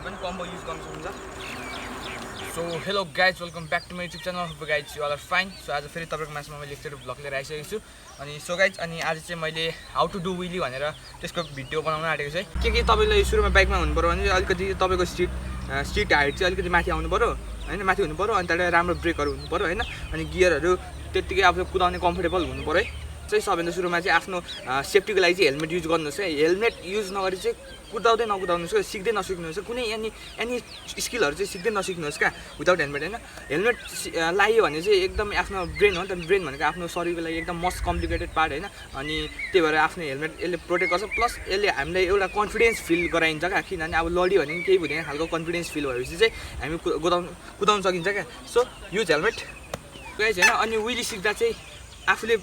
हेलमेटहरू पनि combo use गर्न सक्नुहुन्छ so hello guys welcome back to my YouTube channel hope guys you are fine so आज फेरि तपाईँको मासमा मैले एकचोटि भ्लग लिएर आइसकेको छु अनि सो गाइज अनि आज चाहिँ मैले हाउ टु डु व्हीली भनेर त्यसको भिडियो बनाउन आँटेको छु है के तपाईँले सुरुमा बाइकमा हुनु पऱ्यो भने अलिकति तपाईँको सिट हाइट चाहिँ अलिकति माथि आउनु पऱ्यो हैन माथि हुनु पऱ्यो अनि त्यहाँबाट राम्रो ब्रेकहरू हुनु पऱ्यो हैन अनि गियरहरू त्यतिकै आफूले कुदाउने कम्फर्टेबल हुनु पऱ्यो है चाहिँ सबैभन्दा सुरुमा चाहिँ आफ्नो सेफ्टीको लागि चाहिँ हेलमेट युज गर्नुहोस् है हेलमेट युज नगरी चाहिँ कुदाउँदै नकुदाउनुहोस् क्या सिक्दै नसिक्नुहोस् कुनै एनी स्किलहरू चाहिँ सिक्दै नसिक्नुहोस् क्या विदाउट हेलमेट होइन हेलमेट लगायो भने चाहिँ एकदम आफ्नो ब्रेन हो नि त ब्रेन भनेको आफ्नो शरीरको लागि एकदम मोस्ट कम्प्लिकेटेड पार्ट होइन अनि त्यही भएर आफ्नो हेलमेट यसले प्रोटेक्ट गर्छ प्लस यसले हामीलाई एउटा कन्फिडेन्स फिल गराइन्छ क्या किनभने अब लड्यो भने केही हुँदैन खालको कन्फिडेन्स फिल भएपछि चाहिँ हामी कुदाउन सकिन्छ क्या सो युज हेलमेट गाइज होइन अनि व्हीली सिक्दा चाहिँ आफूले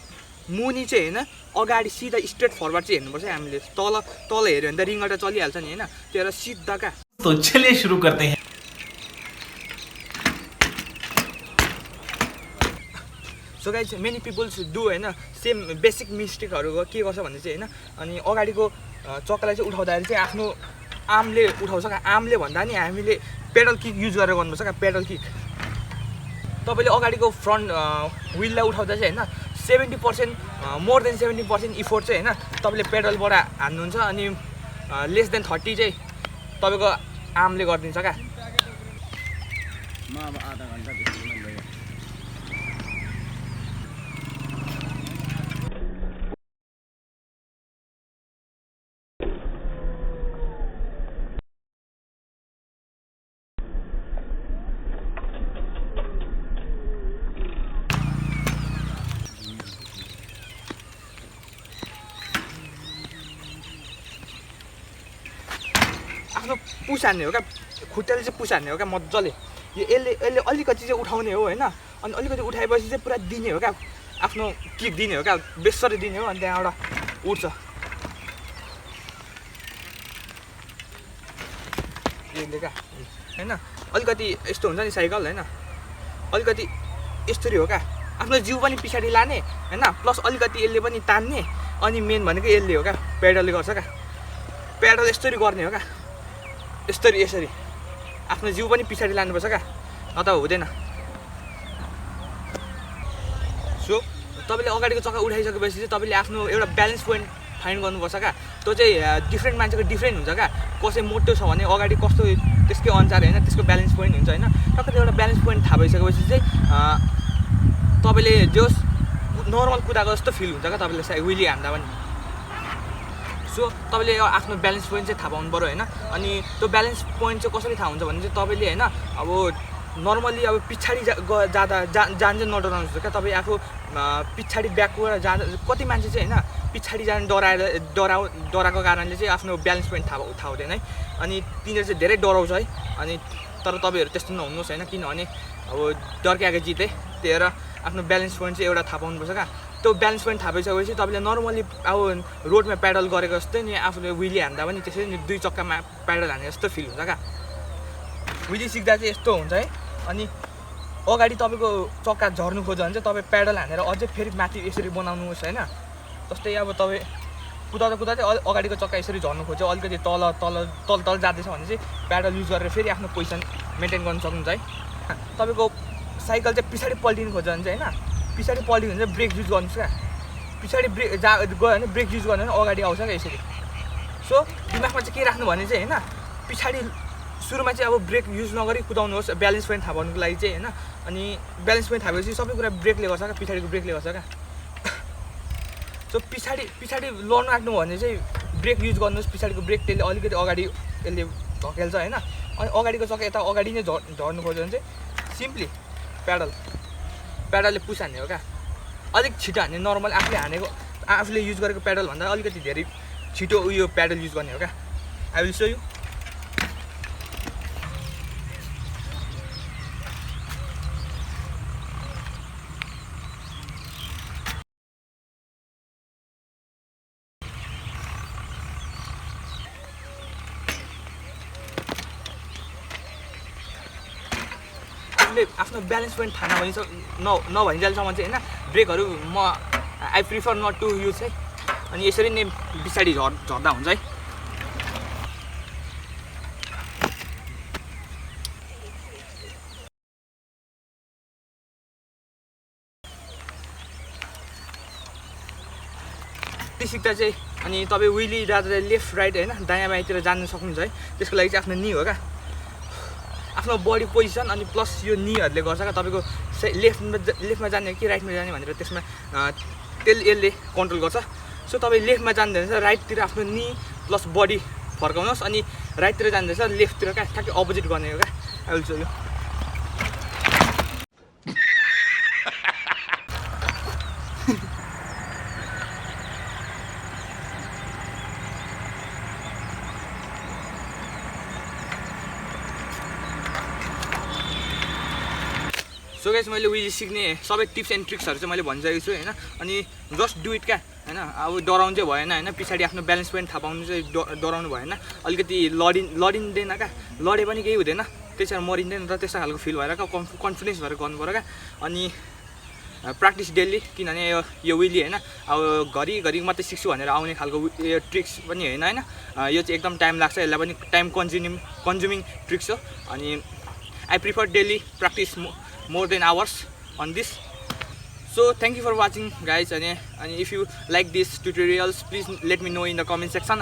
मुनि चाहिँ होइन अगाडि सिधा स्ट्रेट फरवर्ड चाहिँ हेर्नुपर्छ हामीले तल हेऱ्यो भने त रिङ्गटा चलिहाल्छ नि होइन त्यो भएर सिधा क्या तो चलिए सुरु करते हैं so guys many peoples do होइन सेम बेसिक मिस्टेकहरू के गर्छ भने चाहिँ होइन अनि अगाडिको चक्कालाई चाहिँ उठाउँदाखेरि चाहिँ आफ्नो आर्मले उठाउँछ क्या आर्मले भन्दा नि हामीले पेडल किक युज गरेर गर्नुपर्छ क्या पेडल किक तपाईँले अगाडिको फ्रन्ट व्हिललाई उठाउँदा चाहिँ होइन 70% मोर देन 70% इफोर्ट चाहिँ होइन तपाईँले पेडलबाट हान्नुहुन्छ अनि लेस देन 30 चाहिँ तपाईँको आर्मले गरिदिन्छ क्या म अब आधा घन्टा आफ्नो पुस हान्ने हो क्या खुट्टाले चाहिँ पुस हान्ने हो क्या मजाले यसले अलिकति चाहिँ उठाउने हो होइन अनि अलिकति उठाएपछि चाहिँ पुरा दिने हो क्या आफ्नो किक दिने हो क्या बेसरी दिने हो अनि त्यहाँबाट उठ्छ यसले क्या होइन अलिकति यस्तो हुन्छ नि साइकल होइन अलिकति यस्तरी हो क्या आफ्नो जिउ पनि पछाडि लाने होइन प्लस अलिकति यसले पनि तान्ने अनि मेन भनेको यसले हो क्या पेडलले गर्छ क्या पेडल यस्तरी गर्ने हो क्या यसरी आफ्नो जिउ पनि पछाडि लानुपर्छ क्या न त हुँदैन सो तपाईँले अगाडिको चक्का उठाइसकेपछि चाहिँ तपाईँले आफ्नो एउटा ब्यालेन्स पोइन्ट फाइन्ड गर्नुपर्छ क्या त्यो चाहिँ डिफ्रेन्ट मान्छेको डिफ्रेन्ट हुन्छ क्या कसै मोटो छ भने अगाडि कस्तो त्यसकै अनुसार होइन त्यसको ब्यालेन्स पोइन्ट हुन्छ होइन टक्कै एउटा ब्यालेन्स पोइन्ट थाहा भइसकेपछि चाहिँ तपाईँले जस नर्मल कुदाएको जस्तो फिल हुन्छ क्या तपाईँले व्हीली हान्दा पनि सो तपाईँले आफ्नो ब्यालेन्स पोइन्ट चाहिँ थाहा पाउनु पऱ्यो होइन अनि त्यो ब्यालेन्स पोइन्ट चाहिँ कसरी थाहा हुन्छ भने चाहिँ तपाईँले होइन अब नर्मली अब पछाडि जान चाहिँ नडराउनुहोस् क्या तपाईँ आफू पछाडि ब्याकबाट जाँदा कति मान्छे चाहिँ होइन पछाडि जान डराएको कारणले चाहिँ आफ्नो ब्यालेन्स पोइन्ट थाहा हुँदैन है अनि तिनीहरू चाहिँ धेरै डराउँछ है अनि तर तपाईँहरू त्यस्तो नहुनुहोस् होइन किनभने अब डर्क्याएको जिते त्यही भएर आफ्नो ब्यालेन्स पोइन्ट चाहिँ एउटा थाहा पाउनुपर्छ क्या त्यो ब्यालेन्स पोइन्ट थाहा भइसकेपछि तपाईँले नर्मली अब रोडमा पेडल गरेको जस्तै नि आफूले व्हीली हान्दा पनि त्यसरी नि दुई चक्कामा पेडल हाने जस्तो फिल हुन्छ क्या व्हीली सिक्दा चाहिँ यस्तो हुन्छ है अनि अगाडि तपाईँको चक्का झर्नु खोज्यो भने चाहिँ तपाईँ पेडल हानेर अझै फेरि माथि यसरी बनाउनुहोस् होइन जस्तै अब तपाईँ कुदाउँदै अगाडिको चक्का यसरी झर्नु खोज्यो अलिकति तल जाँदैछ भने चाहिँ पेडल युज गरेर फेरि आफ्नो पोजिसन मेन्टेन गर्न सक्नुहुन्छ है तपाईँको साइकल चाहिँ पछाडि पल्टिनु खोज्यो भने चाहिँ होइन पछाडि पल्टिनु भने चाहिँ ब्रेक युज गर्नुहोस् क्या पछाडि गयो भने ब्रेक युज गर्नु भने अगाडि आउँछ क्या यसरी सो दिमागमा चाहिँ के राख्नु भने चाहिँ होइन पछाडि सुरुमा चाहिँ अब ब्रेक युज नगरी कुदाउनुहोस् ब्यालेन्स पोइन्ट थाहा पाउनुको लागि चाहिँ होइन अनि ब्यालेन्स पोइन्ट थाहा भएपछि सबै कुरा ब्रेकले गर्छ क्या पछाडिको ब्रेकले गर्छ क्या सो पछाडि लड्नु आँट्नु भने चाहिँ ब्रेक युज गर्नुहोस् पछाडिको ब्रेक त्यसले अलिकति अगाडि यसले धकेल्छ होइन अनि अगाडिको चक्का यता अगाडि नै झर्नु खोज्यो भने चाहिँ सिम्पली पेडलले पुस हान्ने हो क्या अलिक छिटो हान्ने नर्मल आफूले युज गरेको पेडल भन्दा अलिकति धेरै छिटो उयो पेडल युज गर्ने हो क्या आई विल सो यु आफ्नो ब्यालेन्स पोइन्ट थाहा नभइन्जेलसम्म चाहिँ होइन ब्रेकहरू I prefer not to use है अनि यसरी नै पछाडि झर्दा हुन्छ है सिक्दा चाहिँ अनि तपाईँ विली राजा लेफ्ट राइट होइन दायाँ बायाँतिर जानु सक्नुहुन्छ है। त्यसको लागि चाहिँ आफ्नो नि हो क्या, आफ्नो बडी पोजिसन अनि प्लस यो निहरूले गर्छ क्या तपाईँको लेफ्टमा जाने कि राइटमा जाने भनेर त्यसमा यसले कन्ट्रोल गर्छ। सो तपाईँ लेफ्टमा जाँदैछ राइटतिर आफ्नो नि प्लस बडी फर्काउनुहोस् अनि राइटतिर जाँदैछ लेफ्टतिर क्या ठ्याक्कै अपोजिट गर्ने हो क्या। अहिले यो सो गाइस मैले विली सिक्ने सबै टिप्स एन्ड ट्रिक्सहरू चाहिँ मैले भनिसकेको छु होइन। अनि जस्ट डु इट क्या होइन। अब डराउनु चाहिँ भएन होइन, पछाडि आफ्नो ब्यालेन्स पोइन्ट थाहा पाउनु चाहिँ डराउनु भएन। अलिकति लडिँदैन क्या, लडे पनि केही हुँदैन, त्यसरी मरिँदैन र त्यस्तो खालको फिल भएर क्या कन्फिडेन्स भएर गर्नु पऱ्यो क्या। अनि प्र्याक्टिस डेली, किनभने यो विली होइन अब घरिघरि मात्रै सिक्छु भनेर आउने खालको यो ट्रिक्स पनि होइन होइन। यो चाहिँ एकदम टाइम लाग्छ, यसलाई पनि टाइम कन्ज्युमिङ ट्रिक्स हो। अनि I prefer daily practice more than hours on this. So thank you for watching guys, and if you like these tutorials please let me know in the comment section.